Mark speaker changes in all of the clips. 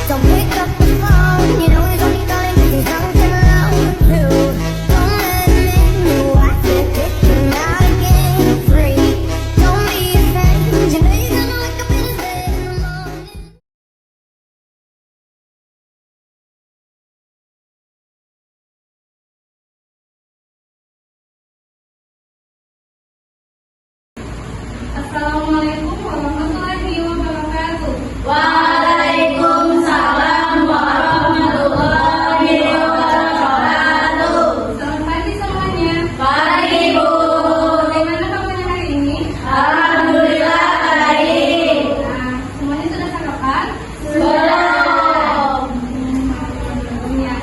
Speaker 1: Don't pick up the phone, you know he's only calling 'cause he's drunk and alone too. Don't let him in, no, I said kick him out again free. Don't be afraid, you know you're gonna wake up in his bed in the morning.
Speaker 2: Assalamualaikum warahmatullahi wabarakatuh.
Speaker 3: Waalaikumsalam warahmatullahi wabarakatuh.
Speaker 2: Selamat pagi semuanya.
Speaker 3: Pagi, Bu.
Speaker 2: Bagaimana kabarnya hari ini?
Speaker 3: Alhamdulillah baik.
Speaker 2: Nah, semuanya sudah sarapan?
Speaker 3: Belum.
Speaker 2: Ya.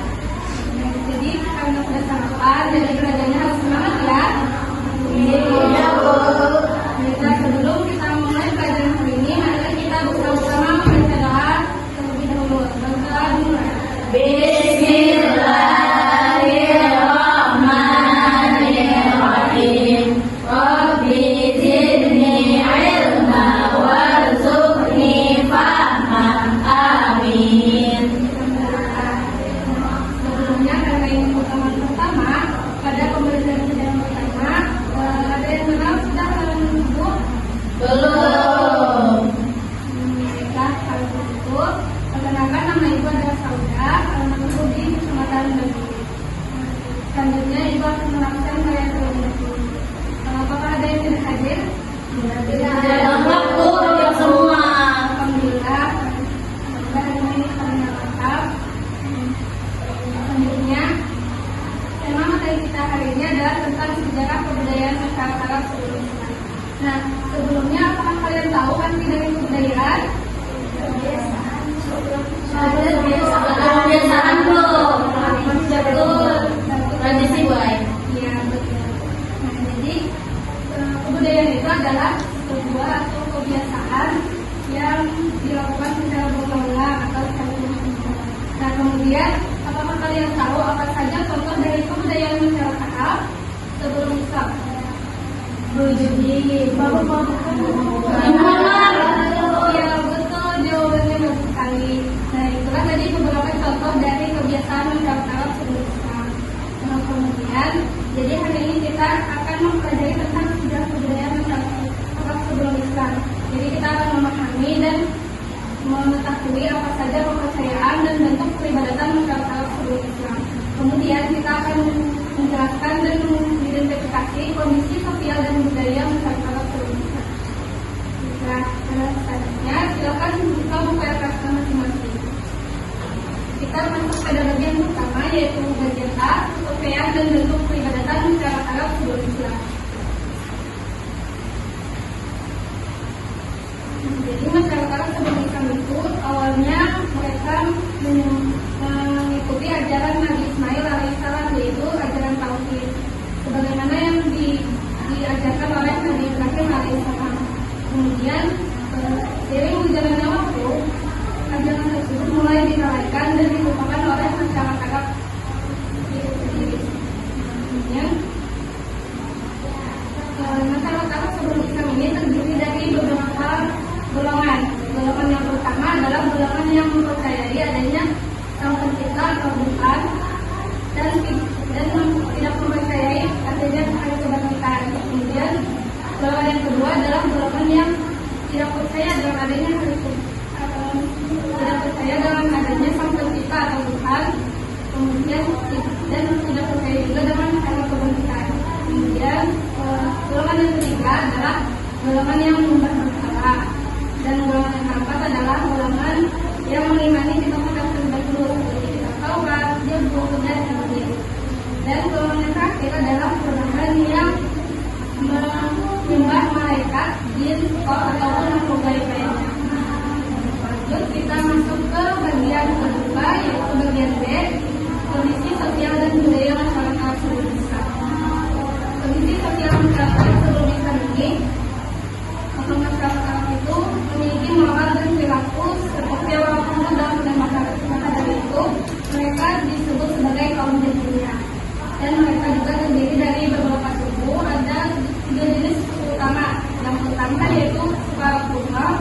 Speaker 2: Jadi karena sudah sarapan, jadi belajarnya harus semangat ya.
Speaker 3: Iya, Bu.
Speaker 2: Nah, sebelum kita mulai pelajaran hari ini, mari kita bersama-sama membaca doa terlebih dahulu. Berdoa dulu.
Speaker 3: Bismillahirrahmanirrahim. Rabbi zidni ilma warzuqni fahman. Amin.
Speaker 2: Sebelumnya karena ini pertemuan pertama, pada pembelajaran yang pertama, ada yang kenal sudah halaman buku?
Speaker 3: Belum.
Speaker 2: Baiklah, kalau begitu, perkenalkan nama ibu adalah Sauda, halaman buku di Kecamatan Bagi. Selanjutnya ibu akan menerangkan karya terlebih dahulu. Apakah ada yang tidak hadir?
Speaker 3: Tidak lengkap, Bu, untuk semua.
Speaker 2: Alhamdulillah, semoga hari ini kalian lengkap. Selanjutnya, tema materi kita hari ini adalah tentang sejarah kebudayaan masyarakat Arab sebelum Islam. Nah, sebelumnya apakah kalian tahu arti dari kebudayaan?
Speaker 3: Kebiasaan, Bu. Betul. Tradisi baik.
Speaker 2: Iya, betul. Nah, jadi kebudayaan itu adalah sebuah atau kebiasaan yang dilakukan secara berulang-ulang atau secara terus-menerus. Nah, kemudian apakah kalian tahu apa saja contoh dari kebudayaan masyarakat Arab sebelum Islam? Berjudi, ya betul, jawabannya bagus sekali. Nah, itulah tadi beberapa contoh dari kebiasaan masyarakat Arab sebelum Islam. Nah, kemudian, jadi hari ini kita akan mempelajari tentang sejarah kebudayaan masyarakat Arab sebelum Islam. Jadi kita akan memahami dan mengetahui apa saja kepercayaan dan bentuk peribadatan masyarakat Arab sebelum Islam. Kemudian kita akan menjelaskan dan mengidentifikasi kondisi sosial dan budaya masyarakat Arab sebelum Islam. Nah, selanjutnya silakan buka buku RKS masing-masing. Kita masuk pada bagian pertama, yaitu bagian A, kepercayaan dan bentuk peribadatan masyarakat Arab sebelum Islam. Jadi masyarakat Arab sebelum Islam itu awalnya mereka mengikuti ajaran Nabi Ismail alaihissalam, yaitu ajaran tauhid, sebagaimana yang diajarkan oleh Nabi Ibrahim alaihissalam. Kemudian seiring berjalannya waktu, ajaran tersebut mulai dilalaikan dan dilupakan oleh masyarakat Arab itu sendiri. Kemudian masyarakat Arab sebelum Islam ini terdiri dari beberapa golongan. Golongan yang pertama adalah golongan yang mempercayai adanya Sang Pencipta atau Tuhan dan tidak mempercayai adanya hari kebangkitan. Kemudian golongan yang kedua adalah golongan yang tidak percaya dengan adanya Sang Pencipta atau Tuhan. Kemudian dan tidak percaya juga dengan hari kebangkitan. Kemudian golongan yang ketiga adalah golongan yang menyembah berhala, dan golongan yang keempat adalah golongan yang mengimani kitab yang terdahulu seperti kitab Taurat, Zabur, dan Injil. Dan golongan yang terakhir adalah golongan yang menyembah malaikat, jin, ataupun makhluk gaib lainnya. Lanjut kita masuk ke bagian kedua, yaitu bagian B, kondisi sosial dan budaya masyarakat sebelum Islam. Kondisi sosial masyarakat sebelum Islam ini, masyarakat itu memiliki moral dan perilaku seperti orang tua dan masyarakat. Maka dari itu mereka disebut sebagai kaum jahiliyah. Dan mereka juga terdiri dari beberapa suku. Ada 3 jenis suku utama. Yang pertama yaitu suku Arab Kufa,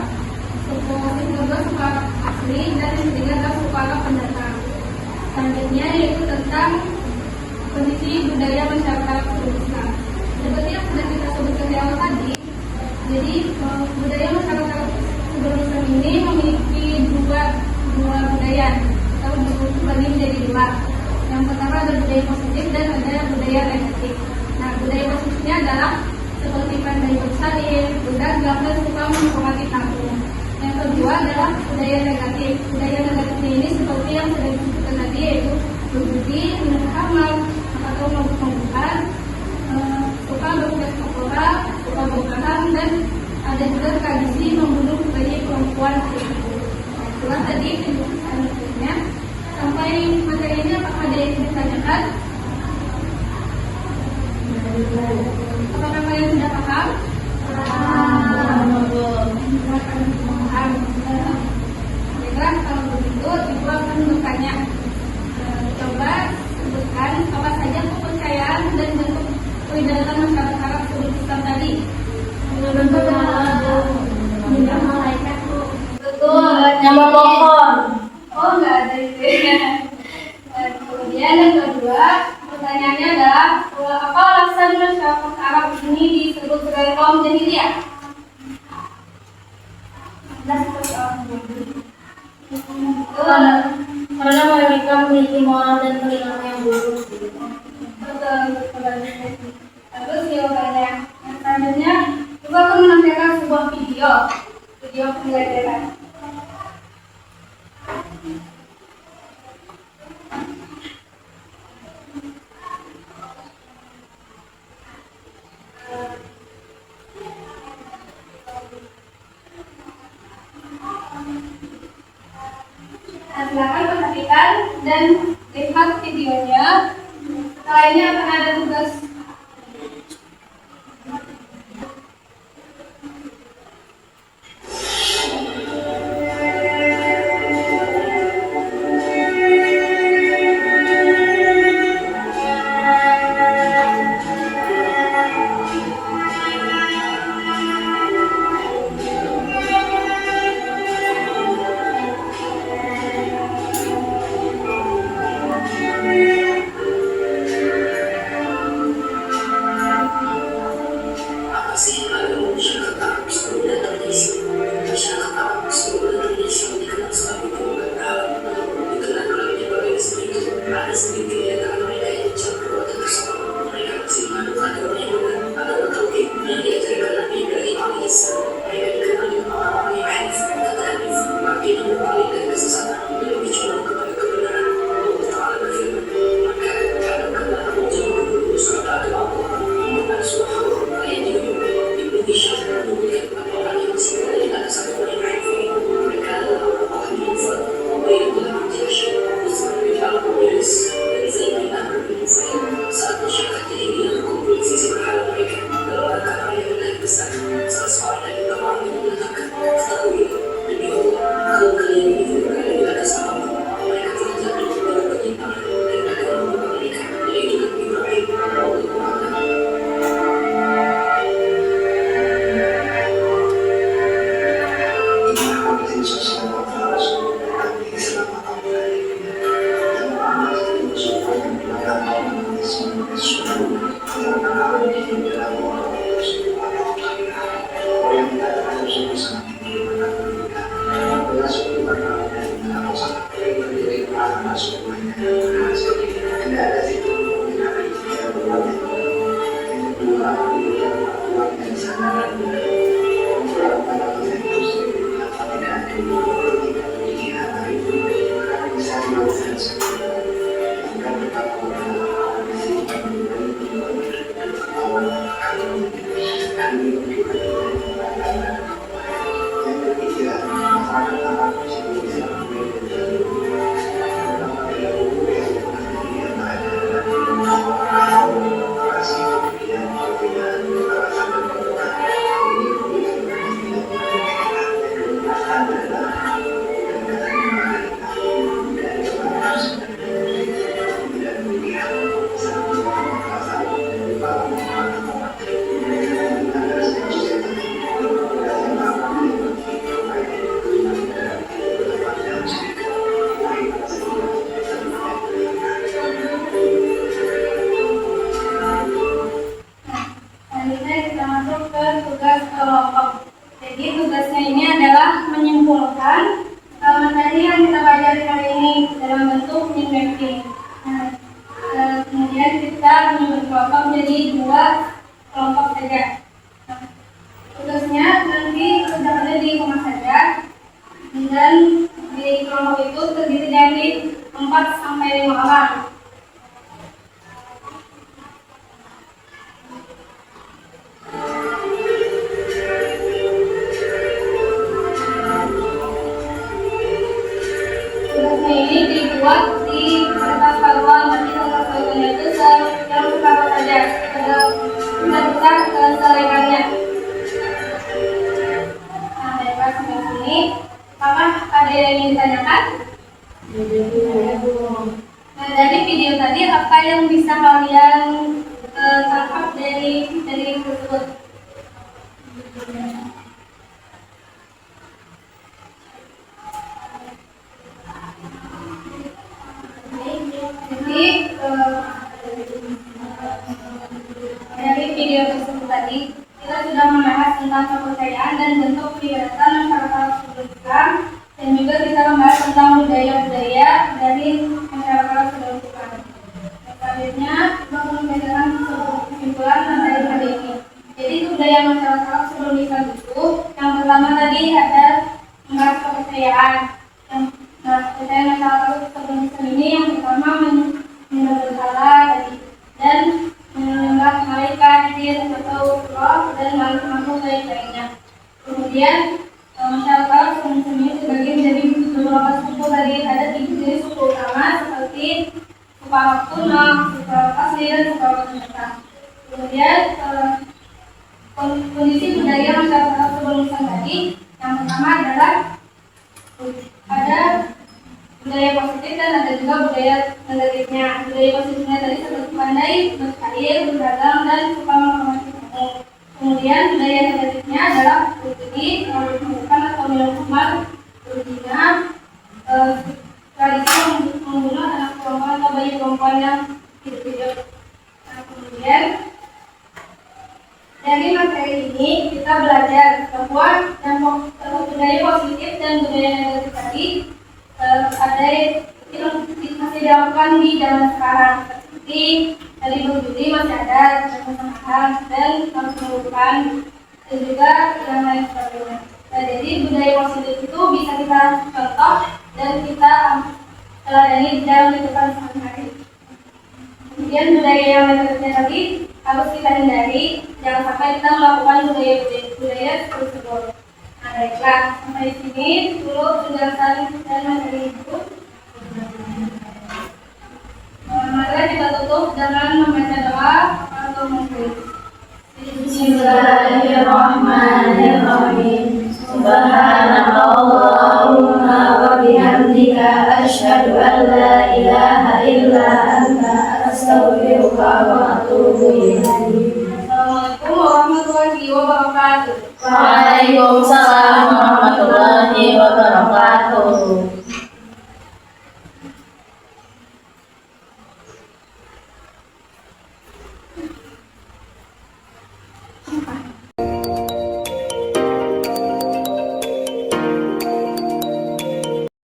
Speaker 2: suku kedua suku Arab Asli, asli dan yang ketiga adalah suku Arab pendatang. Selanjutnya yaitu tentang kondisi budaya masyarakat Uzbekistan. Seperti yang sudah kita sebutkan di awal tadi, jadi budaya masyarakat Uzbekistan ini memiliki dua budaya atau dibagi menjadi dua. Yang pertama ada budaya positif dan ada budaya negatif. Nah, budaya positifnya adalah seperti pandai bersalin, berdagang, dan suka menghormati tamu. Yang kedua adalah budaya negatif. Budaya negatifnya ini seperti yang sudah disebutkan tadi, yaitu berjudi, minum khamar, atau mabuk-mabukan, suka berpesta-pesta, suka berperang, dan ada juga tradisi membunuh bayi perempuan. Itulah tadi penjelasannya. Sampai materi ini apakah ada yang ditanyakan? Apakah kalian sudah paham? Paham. Baiklah, kalau begitu Ibu akan bertanya. Coba sebutkan apa saja kepercayaan dan bentuk peribadatan masyarakat Arab Uzbekistan tadi.
Speaker 3: Bentuk malaikat, Bu. Betul, nama pohon.
Speaker 2: Oh, enggak ada itu ya. Kemudian yang kedua, pertanyaannya adalah apa alasan masyarakat Arab ini disebut sebagai kaum jahiliyah?
Speaker 3: Karena mereka memiliki moral dan perilaku yang buruk.
Speaker 2: Betul. Terus jawabannya. Yang selanjutnya, coba akan menampilkan sebuah video pembelajaran. Silakan perhatikan dan lihat videonya. Setelah ini akan ada tugas. Dan di kelompok itu terdiri dari 4 sampai 5 orang. Tugasnya ini dibuat di kertas haluan, tapi kertas haluannya itu yang separuh saja, tidak bisa keseringannya. Nah, baiklah sampai sini. Apakah ada yang ingin ditanyakan? Nah, dari video tadi apa yang bisa kalian tangkap dari tersebut? Jadi dari video tersebut tadi kita sudah membahas tentang kepercayaan dan bentuk kegiatan masyarakat sebelum Islam, dan juga kita membahas tentang budaya-budaya dari masyarakat sebelum Islam. Selanjutnya kita membacakan kesimpulan dari hari ini. Jadi budaya masyarakat sebelum Islam itu yang pertama tadi ada membahas kepercayaan. Kepercayaan masyarakat sebelum Islam ini yang pertama menyembah berhala dan menyembah malaikat, jin atau roh dan makhluk lainnya. Kemudian masyarakat sebelum Islam ini terbagi menjadi beberapa suku. Tadi ada 3 jenis suku utama seperti suku Arab kuno, suku Arab asli, dan suku Arab Nusantara. Kemudian kondisi budaya masyarakat sebelum Islam tadi yang pertama adalah ada budaya positif dan ada juga budaya negatifnya. Budaya positifnya tadi seperti pandai berkarir, berdagang, dan suka menghormati tamu. Kemudian budaya negatifnya adalah berjudi, melakukan atau minum khamar, berzina, tradisi membunuh anak perempuan atau bayi perempuan yang hidup-hidup. Nah, kemudian dari materi ini kita belajar bahwa budaya positif dan budaya negatif tadi ada yang masih dilakukan di zaman sekarang, seperti tadi berjudi masih ada, persamaan dan mengumpulkan dan juga yang lain sebagainya. Nah, jadi budaya positif itu bisa kita contoh dan kita teladani di dalam kehidupan sehari-hari. Kemudian budaya yang negatifnya tadi harus kita hindari, jangan sampai kita melakukan budaya tersebut. Nah, baiklah, sampai sini dulu penjelasan dan materi itu. Mari kita tutup dengan membaca doa atau mengikuti.
Speaker 3: Bismillahirrahmanirrahim. Subhanakallahumma wa bihamdika asyhadu an la ilaha illa anta astaghfiruka wa atubu ilaik.
Speaker 2: Assalamualaikum warahmatullahi wabarakatuh.
Speaker 3: Waalaikumsalam warahmatullahi wabarakatuh.